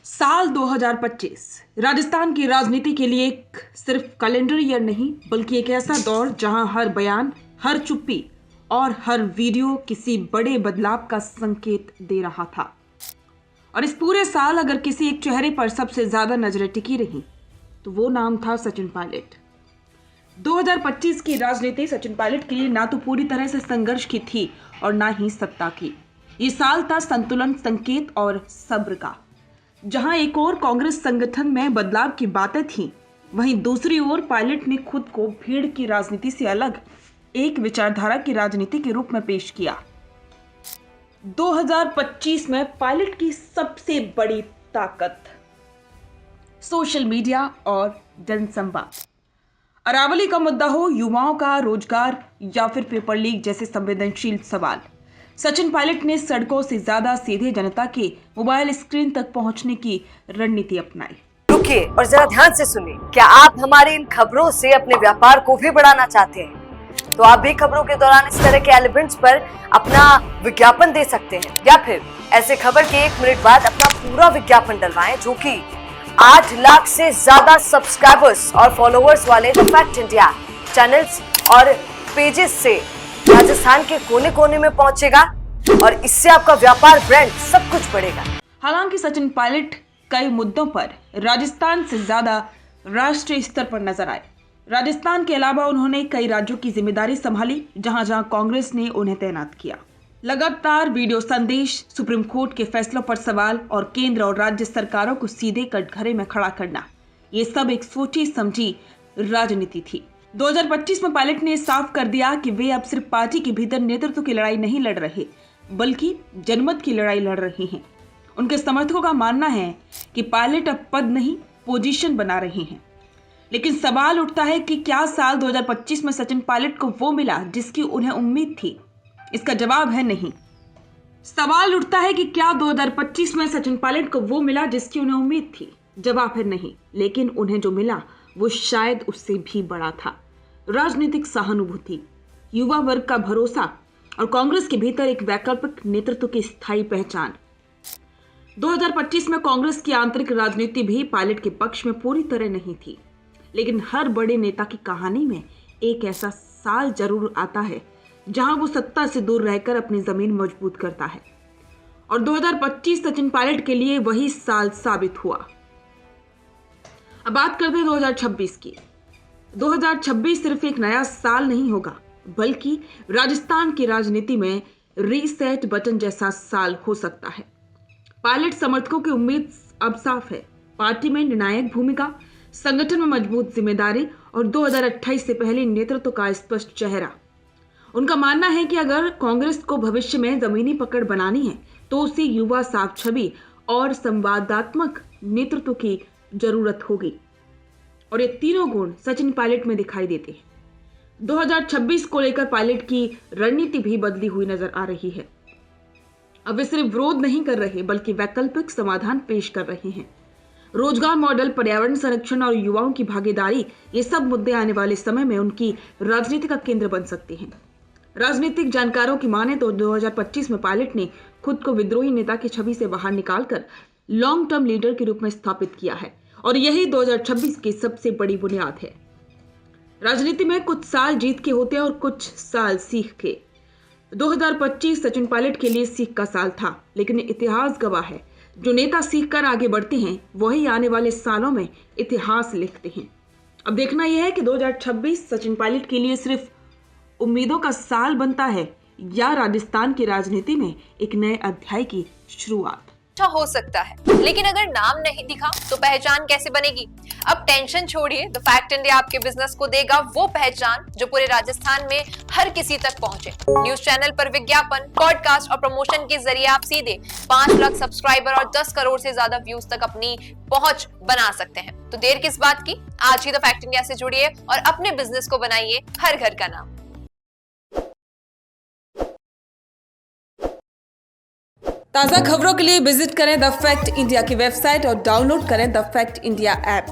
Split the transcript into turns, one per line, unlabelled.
साल 2025 राजस्थान की राजनीति के लिए एक सिर्फ कैलेंडर ईयर नहीं बल्कि एक ऐसा दौर जहां हर बयान, हर चुप्पी और हर वीडियो किसी बड़े बदलाव का संकेत दे रहा था। और इस पूरे साल अगर किसी एक चेहरे पर सबसे ज्यादा नजरें टिकी रही तो वो नाम था सचिन पायलट। 2025 की राजनीति सचिन पायलट के लिए ना तो पूरी तरह से संघर्ष की थी और ना ही सत्ता की। ये साल था संतुलन, संकेत और सब्र का। जहां एक ओर कांग्रेस संगठन में बदलाव की बातें थीं, वहीं दूसरी ओर पायलट ने खुद को भीड़ की राजनीति से अलग एक विचारधारा की राजनीति के रूप में पेश किया। 2025 में पायलट की सबसे बड़ी ताकत सोशल मीडिया और जनसंवाद। अरावली का मुद्दा हो, युवाओं का रोजगार या फिर पेपर लीक जैसे संवेदनशील सवाल, सचिन पायलट ने सड़कों से ज्यादा सीधे जनता के मोबाइल स्क्रीन तक पहुंचने की रणनीति अपनाई।
रुकिए और जरा ध्यान से सुनिए। क्या आप हमारी इन खबरों से अपने व्यापार को भी बढ़ाना चाहते हैं? तो आप भी खबरों के दौरान इस तरह के एलिमेंट्स पर अपना विज्ञापन दे सकते हैं, या फिर ऐसे खबर के 1 मिनट बाद अपना पूरा विज्ञापन डलवाएं, जो कि 8 लाख से ज्यादा सब्सक्राइबर्स और फॉलोअर्स वाले द फैक्ट इंडिया चैनल्स और पेजेस से राजस्थान के कोने कोने में पहुंचेगा और इससे आपका व्यापार, ब्रांड सब कुछ बढ़ेगा।
हालांकि सचिन पायलट कई मुद्दों पर राजस्थान से ज्यादा राष्ट्रीय स्तर पर नजर आए। राजस्थान के अलावा उन्होंने कई राज्यों की जिम्मेदारी संभाली, जहां जहां कांग्रेस ने उन्हें तैनात किया। लगातार वीडियो संदेश, सुप्रीम कोर्ट के फैसलों पर सवाल और केंद्र और राज्य सरकारों को सीधे कटघरे में खड़ा करना, ये सब एक सोची समझी राजनीति थी। 2025 में पायलट ने साफ कर दिया कि वे अब सिर्फ पार्टी के भीतर नेतृत्व की लड़ाई नहीं लड़ रहे, बल्कि जनमत की लड़ाई लड़ रहे हैं। उनके समर्थकों का मानना है कि पायलट अब पद नहीं, पोजीशन बना रहे हैं। लेकिन सवाल उठता है कि क्या साल 2025 में सचिन पायलट को वो मिला जिसकी उन्हें उम्मीद थी? इसका जवाब है नहीं। सवाल उठता है कि क्या 2025 में सचिन पायलट को वो मिला जिसकी उन्हें उम्मीद थी? जवाब है नहीं। लेकिन उन्हें जो मिला वो शायद उससे भी बड़ा था। राजनीतिक सहानुभूति, युवा वर्ग का भरोसा और कांग्रेस के भीतर एक वैकल्पिक नेतृत्व की स्थायी पहचान। 2025 में कांग्रेस की आंतरिक राजनीति भी पायलट के पक्ष में पूरी तरह नहीं थी, लेकिन हर बड़े नेता की कहानी में एक ऐसा साल जरूर आता है जहां वो सत्ता से दूर रहकर अपनी जमीन मजबूत करता है। और 2025 सचिन पायलट के लिए वही साल साबित हुआ। अब बात करते हैं 2026 की। 2026 सिर्फ एक नया साल नहीं होगा, बल्कि राजस्थान की राजनीति में रीसेट बटन जैसा साल हो सकता है। पायलट समर्थकों की उम्मीद अब साफ है, पार्टी में निर्णायक भूमिका, संगठन में मजबूत जिम्मेदारी और 2028 से पहले नेतृत्व का स्पष्ट चेहरा। उनका मानना है कि अगर कांग्रेस को भविष्य में जमीनी पकड़ बनानी है तो उसे युवा, साफ छवि और संवादात्मक नेतृत्व की जरूरत होगी। और ये तीनों गुण सचिन पायलट में दिखाई देते हैं। 2026 को लेकर पायलट की रणनीति भी बदली हुई नजर आ रही है। अब वे सिर्फ विरोध नहीं कर रहे बल्कि वैकल्पिक समाधान पेश कर रहे हैं। रोजगार मॉडल, पर्यावरण संरक्षण और युवाओं की भागीदारी, ये सब मुद्दे आने वाले समय में उनकी राजनीति का केंद्र बन सकते हैं। राजनीतिक जानकारों की माने तो 2025 में पायलट ने खुद को विद्रोही नेता की छवि से बाहर निकालकर लॉन्ग टर्म लीडर के रूप में स्थापित किया है, और यही 2026 की सबसे बड़ी बुनियाद है। राजनीति में कुछ साल जीत के होते हैं और कुछ साल सीख के। 2025 सचिन पायलट के लिए सीख का साल था, लेकिन इतिहास गवाह है, जो नेता सीख कर आगे बढ़ते हैं वही आने वाले सालों में इतिहास लिखते हैं। अब देखना यह है कि 2026 सचिन पायलट के लिए सिर्फ उम्मीदों का साल बनता है या राजस्थान की राजनीति में एक नए अध्याय की शुरुआत।
अच्छा हो सकता है, लेकिन अगर नाम नहीं दिखा तो पहचान कैसे बनेगी? अब टेंशन छोड़िए, द फैक्ट इंडिया आपके बिजनेस को देगा वो पहचान जो पूरे राजस्थान में हर किसी तक पहुंचे। न्यूज चैनल पर विज्ञापन, पॉडकास्ट और प्रमोशन के जरिए आप सीधे 5 लाख सब्सक्राइबर और 10 करोड़ से ज्यादा व्यूज तक अपनी पहुंच बना सकते हैं। तो देर किस बात की, आज ही द फैक्ट इंडिया से जुड़िए और अपने बिजनेस को बनाइए हर घर का नाम।
ताज़ा खबरों के लिए विजिट करें द फैक्ट इंडिया की वेबसाइट और डाउनलोड करें द फैक्ट इंडिया ऐप।